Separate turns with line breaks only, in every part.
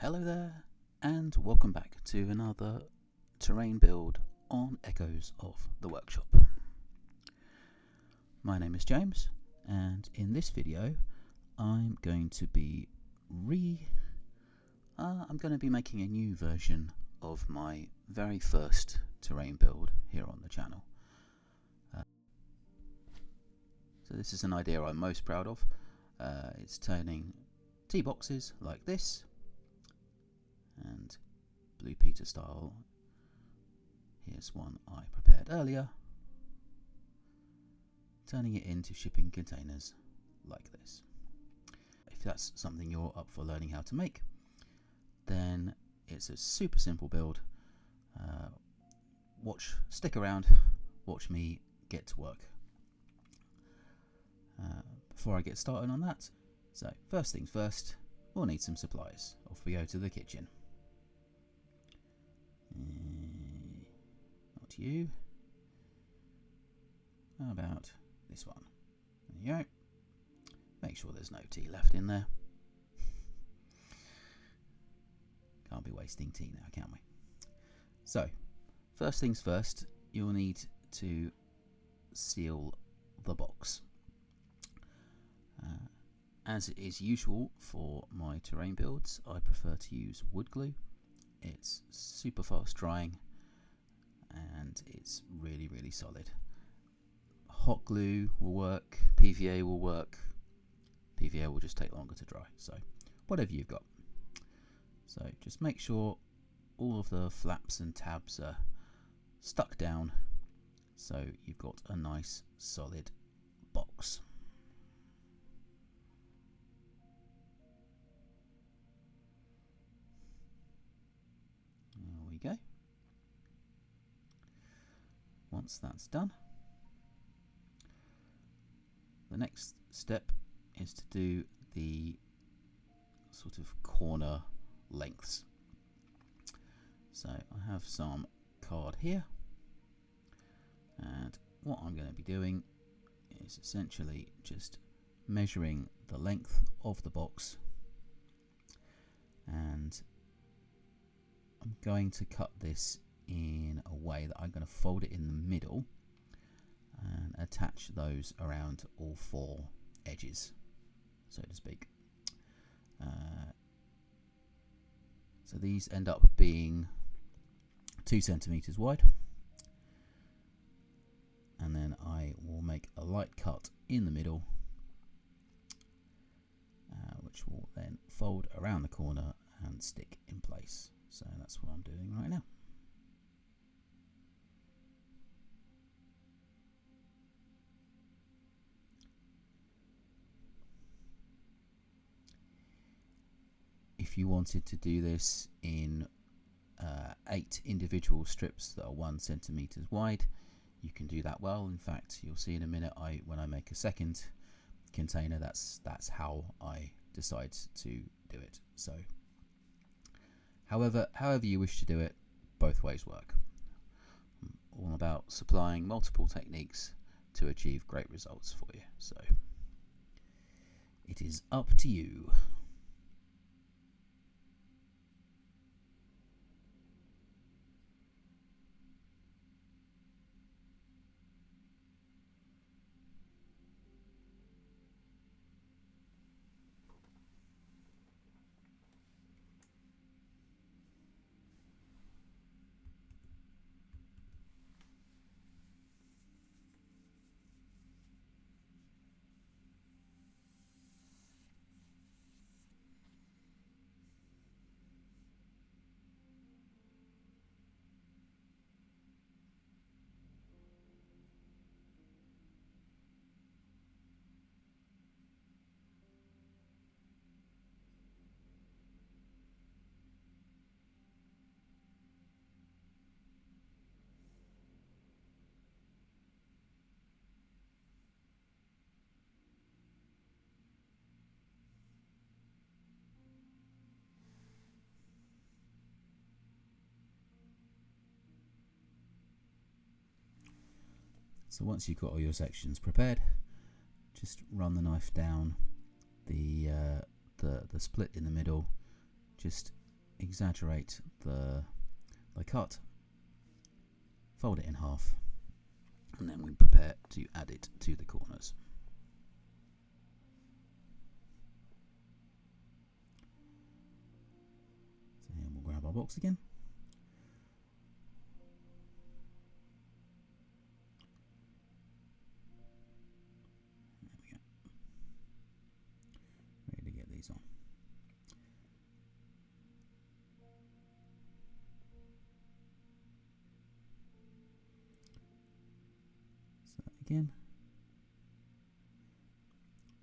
Hello there, and welcome back to another terrain build on Echoes of the Workshop. My name is James, and in this video I'm going to be making a new version of my very first terrain build here on the channel. So this is an idea I'm most proud of. It's turning tea boxes like this and Blue Peter style. Here's one I prepared earlier, turning it into shipping containers like this. If that's something you're up for learning how to make, then it's a super simple build. Stick around, watch me get to work. Before I get started on that, so first things first, we'll need some supplies. Off we go to the kitchen. Not you. How about this one? There you go. Make sure there's no tea left in there. Can't be wasting tea now, can we? So, first things first, you'll need to seal the box. As it is usual for my terrain builds, I prefer to use wood glue. It's super fast drying and it's really solid. Hot glue will work, PVA will work. PVA will just take longer to dry, so whatever you've got. So just make sure all of the flaps and tabs are stuck down so you've got a nice solid box. There we go. Once that's done, the next step is to do the sort of corner lengths. So I have some card here, and what I'm going to be doing is essentially just measuring the length of the box, and I'm going to cut this in a way that I'm going to fold it in the middle and attach those around all four edges, so to speak. So these end up being 2 centimeters wide, and then I will make a light cut in the middle, which will then fold around the corner and stick in place. So that's what I'm doing right now. If you wanted to do this in 8 individual strips that are 1 centimeters wide, you can do that well. In fact, you'll see in a minute when I make a second container, that's how I decide to do it. So however you wish to do it, both ways work. I'm all about supplying multiple techniques to achieve great results for you, so it is up to you. So once you've got all your sections prepared, just run the knife down the split in the middle, just exaggerate the cut, fold it in half, and then we prepare to add it to the corners. So here we'll grab our box again. There we go. Ready to get these on. Again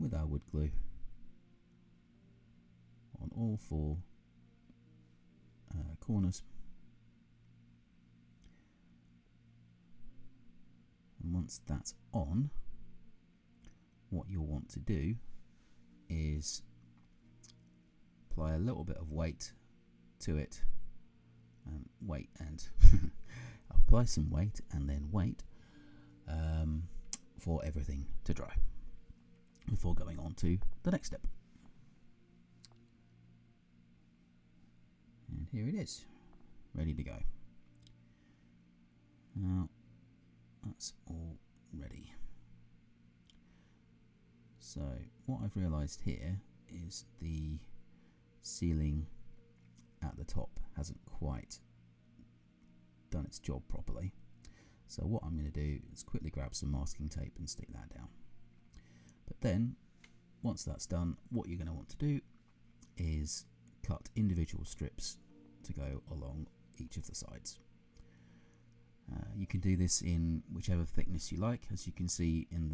with our wood glue on all four corners, and once that's on, what you'll want to do is apply a little bit of weight to it, and apply some weight and then wait for everything to dry before going on to the next step. And here it is, ready to go. Now that's all ready. So what I've realised here is the ceiling at the top hasn't quite done its job properly. So what I'm going to do is quickly grab some masking tape and stick that down. But then, once that's done, what you're going to want to do is cut individual strips to go along each of the sides. You can do this in whichever thickness you like, as you can see in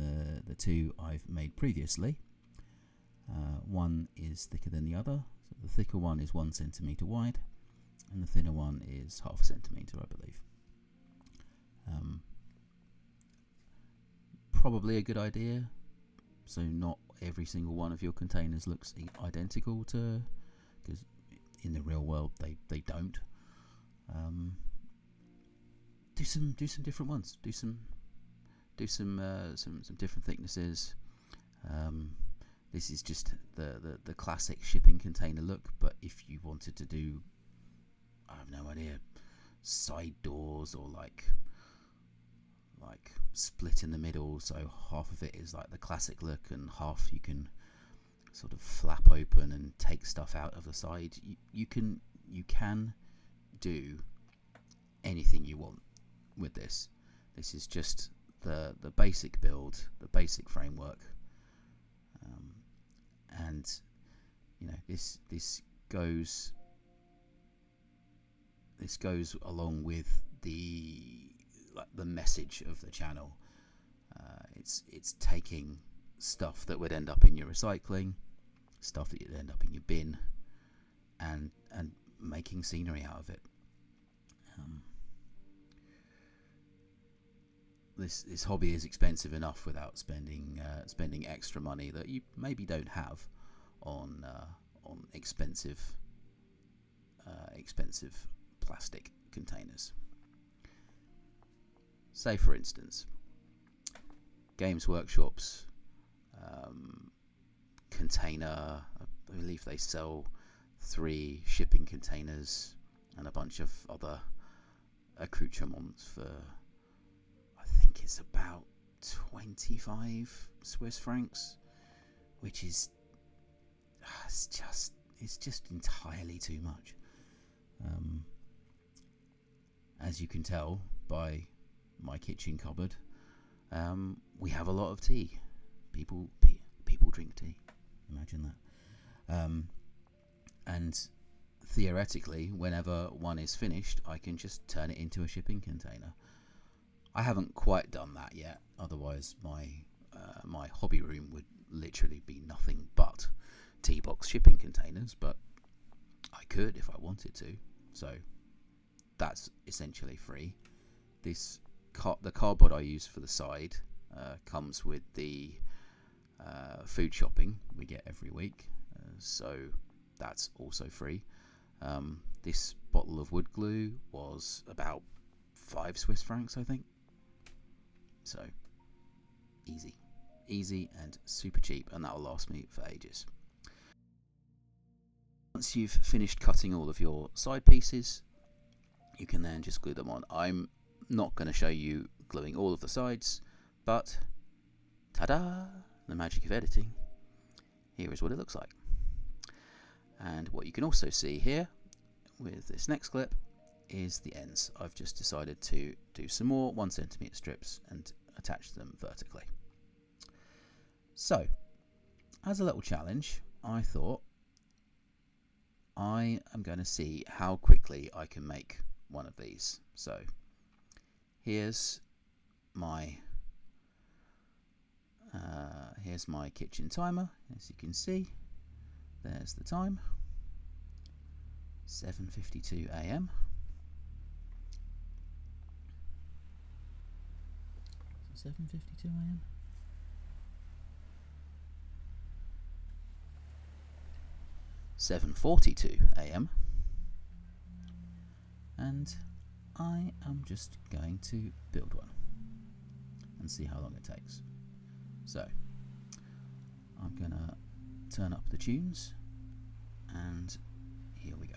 the two I've made previously. One is thicker than the other, so the thicker one is 1 centimetre wide, and the thinner one is 0.5 centimetre, I believe. Probably a good idea, so not every single one of your containers looks identical to, because in the real world they don't. Do some different ones. Do some different thicknesses. This is just the classic shipping container look, but if you wanted to do, I have no idea, side doors or like split in the middle, so half of it is like the classic look and half you can sort of flap open and take stuff out of the side. You can do anything you want with this. This is just the basic build, the basic framework, and you know this goes along with the message of the channel. It's taking stuff that would end up in your recycling, stuff that you'd end up in your bin, and making scenery out of it. This hobby is expensive enough without spending extra money that you maybe don't have on expensive plastic containers. Say for instance, Games Workshop's container, I believe they sell 3 shipping containers and a bunch of other accoutrements for, I think it's about 25 Swiss francs, which is it's just entirely too much. As you can tell by my kitchen cupboard, we have a lot of tea. People drink tea. Imagine that. And theoretically, whenever one is finished, I can just turn it into a shipping container. I haven't quite done that yet. Otherwise, my hobby room would literally be nothing but tea box shipping containers. But I could if I wanted to. So that's essentially free. The cardboard I use for the side comes with the food shopping we get every week, so that's also free. This bottle of wood glue was about 5 Swiss francs, I think. So easy and super cheap, and that'll last me for ages. Once you've finished cutting all of your side pieces, you can then just glue them on. I'm not going to show you gluing all of the sides, but ta-da! The magic of editing. Here is what it looks like. And what you can also see here with this next clip is the ends. I've just decided to do some more 1 centimeter strips and attach them vertically. So, as a little challenge, I thought I am going to see how quickly I can make one of these. So, here's my kitchen timer. As you can see, there's the time, 7:52 a.m. 7:52 a.m. (7:42 a.m.), and I am just going to build one and see how long it takes. So I'm gonna turn up the tunes, and here we go.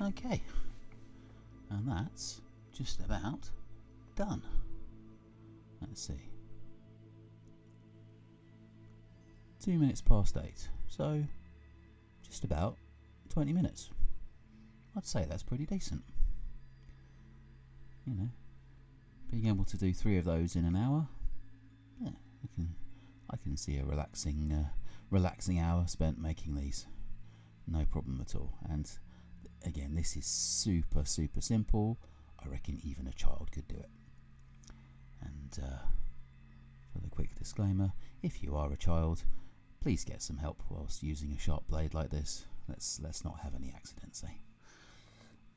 Okay, and that's just about done. Let's see. 2 minutes past 8, so just about 20 minutes. I'd say that's pretty decent. You know, being able to do 3 of those in an hour, yeah, I can see a relaxing hour spent making these. No problem at all. And again, this is super simple. I reckon even a child could do it. And for the quick disclaimer, if you are a child, please get some help whilst using a sharp blade like this. Let's not have any accidents, eh?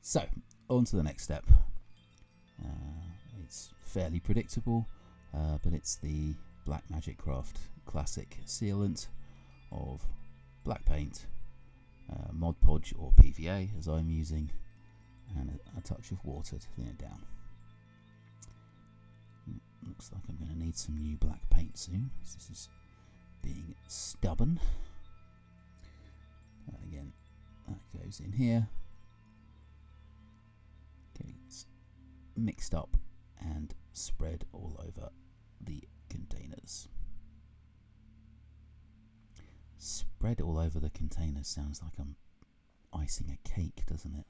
So, on to the next step. It's fairly predictable, but it's the Black Magic Craft classic sealant of black paint, Mod Podge or PVA as I'm using, and a touch of water to thin it down. Looks like I'm going to need some new black paint soon, as this is being stubborn. Again, that goes in here. Okay, it's mixed up and spread all over the containers. Spread all over the containers sounds like I'm icing a cake, doesn't it?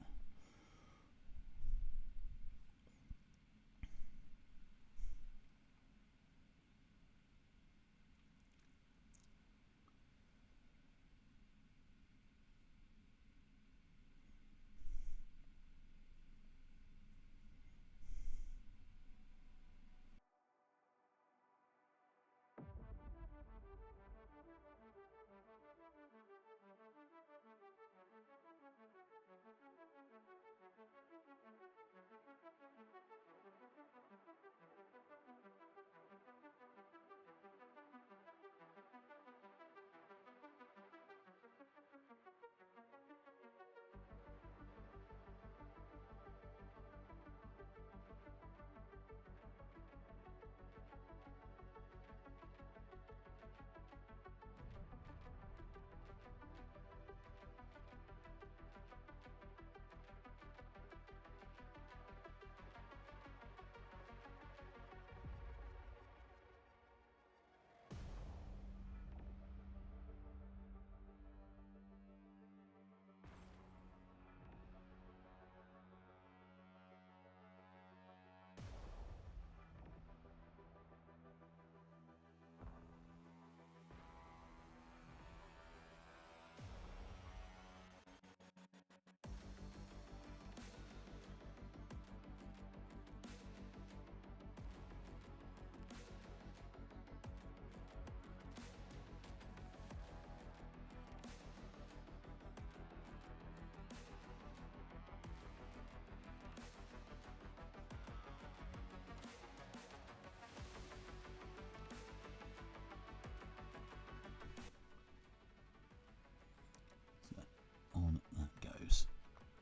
On that goes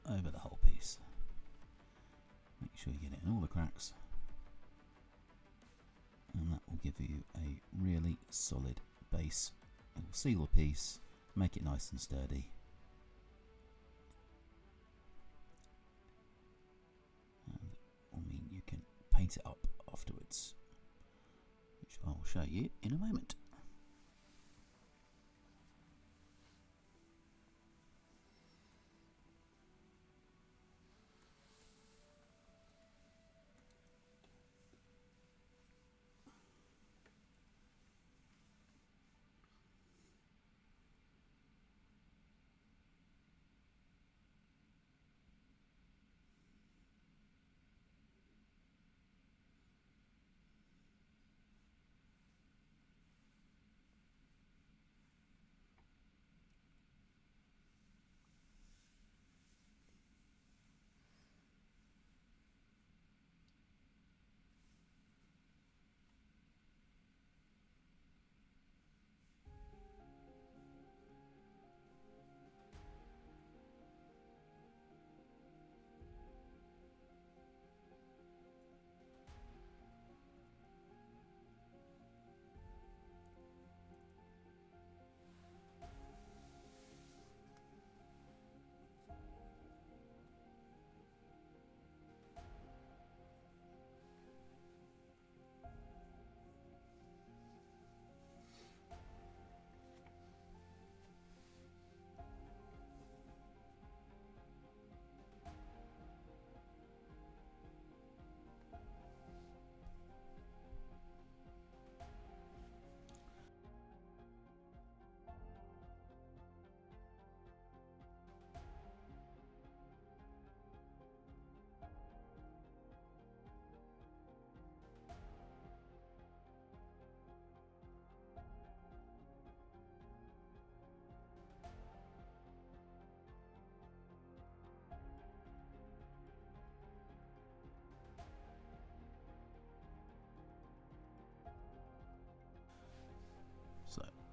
over the whole piece. Make sure you get it in all the cracks, and that will give you a really solid base. It will seal the piece, make it nice and sturdy. And will mean you can paint it up afterwards, which I'll show you in a moment.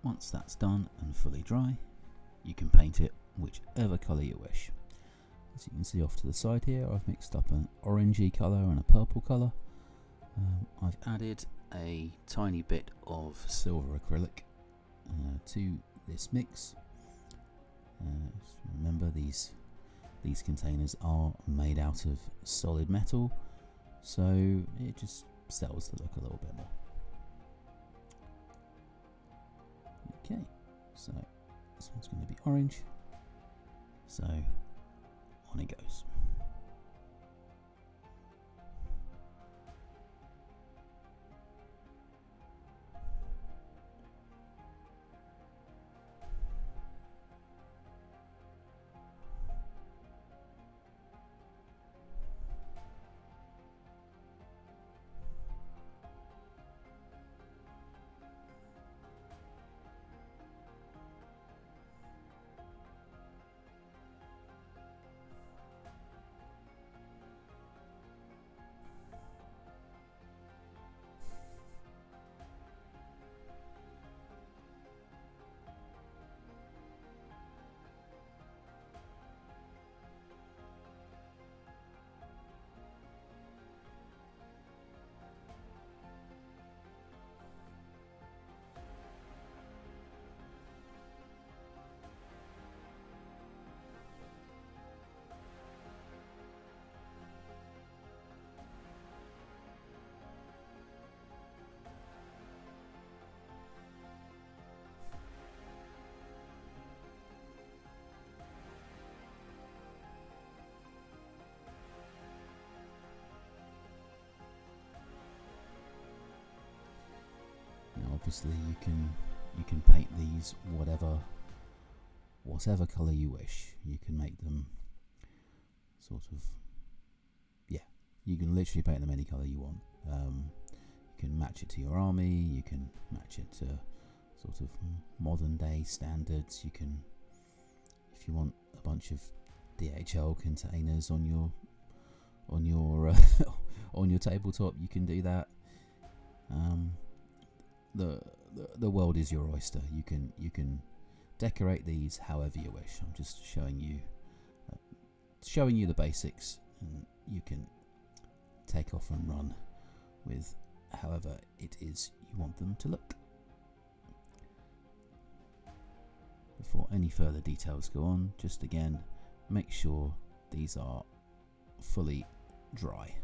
once that's done and fully dry, you can paint it whichever colour you wish. As you can see off to the side here, I've mixed up an orangey colour and a purple colour. I've added a tiny bit of silver acrylic to this mix. Remember, these containers are made out of solid metal, so it just sells the look a little bit more. Okay, so this one's going to be orange, so on it goes. Obviously you can paint these whatever colour you wish. You can make them sort of, yeah, you can literally paint them any colour you want. You can match it to your army, you can match it to sort of modern day standards. You can, if you want a bunch of DHL containers on your on your tabletop, you can do that. The world is your oyster. You can decorate these however you wish. I'm just showing you the basics, and you can take off and run with however it is you want them to look. Before any further details go on, just again make sure these are fully dry.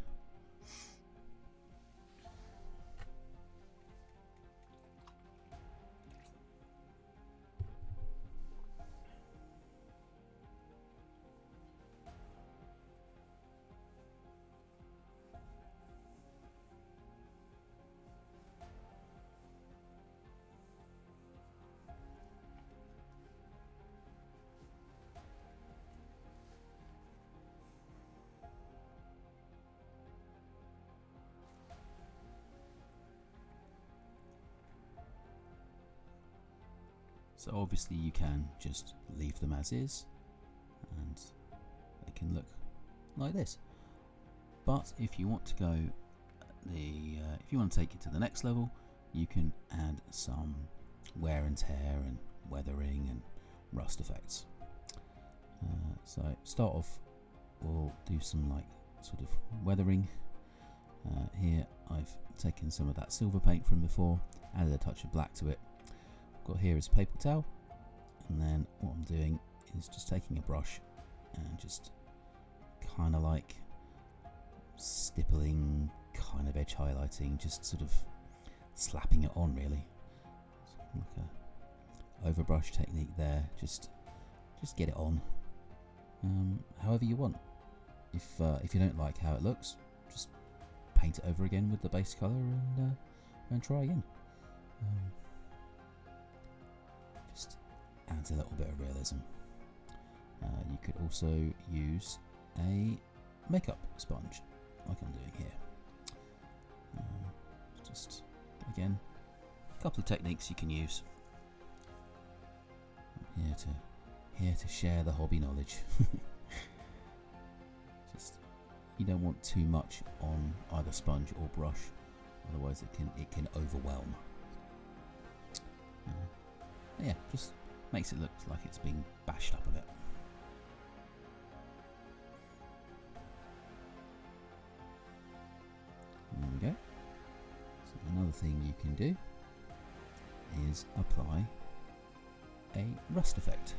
So obviously you can just leave them as is, and they can look like this. But if you want to go if you want to take it to the next level, you can add some wear and tear and weathering and rust effects. So start off, we'll do some like sort of weathering. Here I've taken some of that silver paint from before, added a touch of black to it. Got here is paper towel, and then what I'm doing is just taking a brush and just kind of like stippling, kind of edge highlighting, just sort of slapping it on really. Like a overbrush technique there. Just get it on however you want. If you don't like how it looks, just paint it over again with the base colour and try again. Just adds a little bit of realism. You could also use a makeup sponge, like I'm doing here. Just again, a couple of techniques you can use. I'm here to share the hobby knowledge. Just, you don't want too much on either sponge or brush, otherwise it can overwhelm. Yeah, just makes it look like it's been bashed up a bit. There we go. So another thing you can do is apply a rust effect.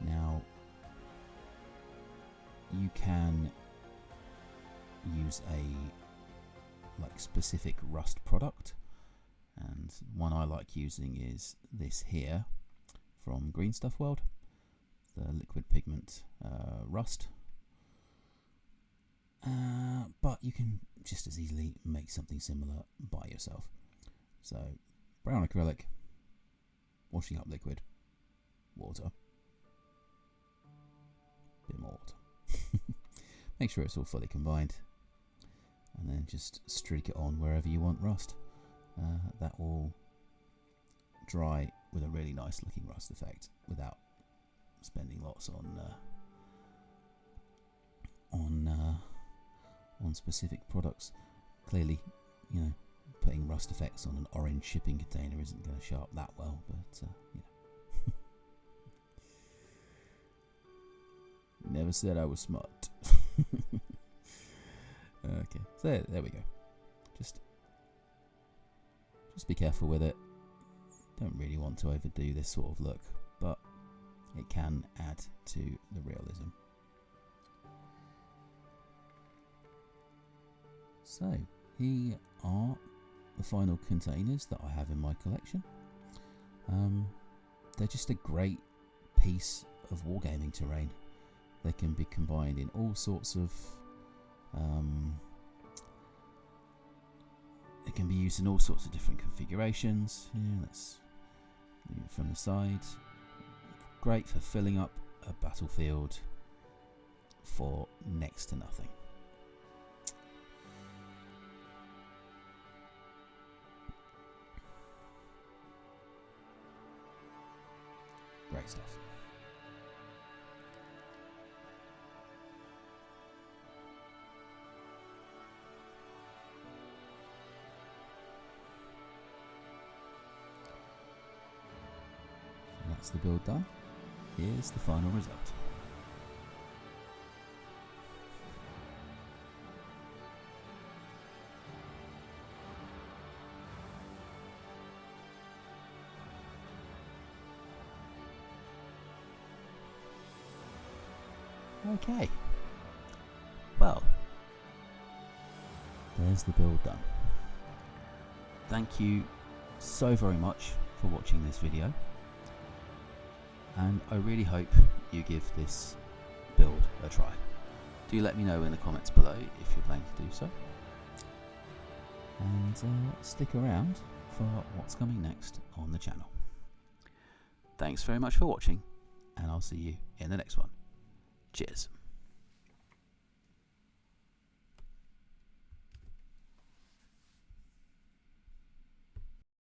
Now you can use a specific rust product, and one I like using is this here from Green Stuff World, the liquid pigment rust. But you can just as easily make something similar by yourself. So brown acrylic, washing up liquid, water, bit more water. Make sure it's all fully combined, and then just streak it on wherever you want rust. That will dry with a really nice looking rust effect without spending lots on specific products. Clearly, you know, putting rust effects on an orange shipping container isn't going to show up that well, but you know. Never said I was smart. Okay, so there we go. Just be careful with it. Don't really want to overdo this sort of look, but it can add to the realism. So here are the final containers that I have in my collection. They're just a great piece of wargaming terrain. They can be combined in all sorts of they can be used in all sorts of different configurations. Yeah, that's from the side. Great for filling up a battlefield for next to nothing. Great stuff. That's the build done. Here's the final result. Okay. Well, there's the build done. Thank you so very much for watching this video. And I really hope you give this build a try. Do let me know in the comments below if you're planning to do so. And stick around for what's coming next on the channel. Thanks very much for watching, and I'll see you in the next one. Cheers.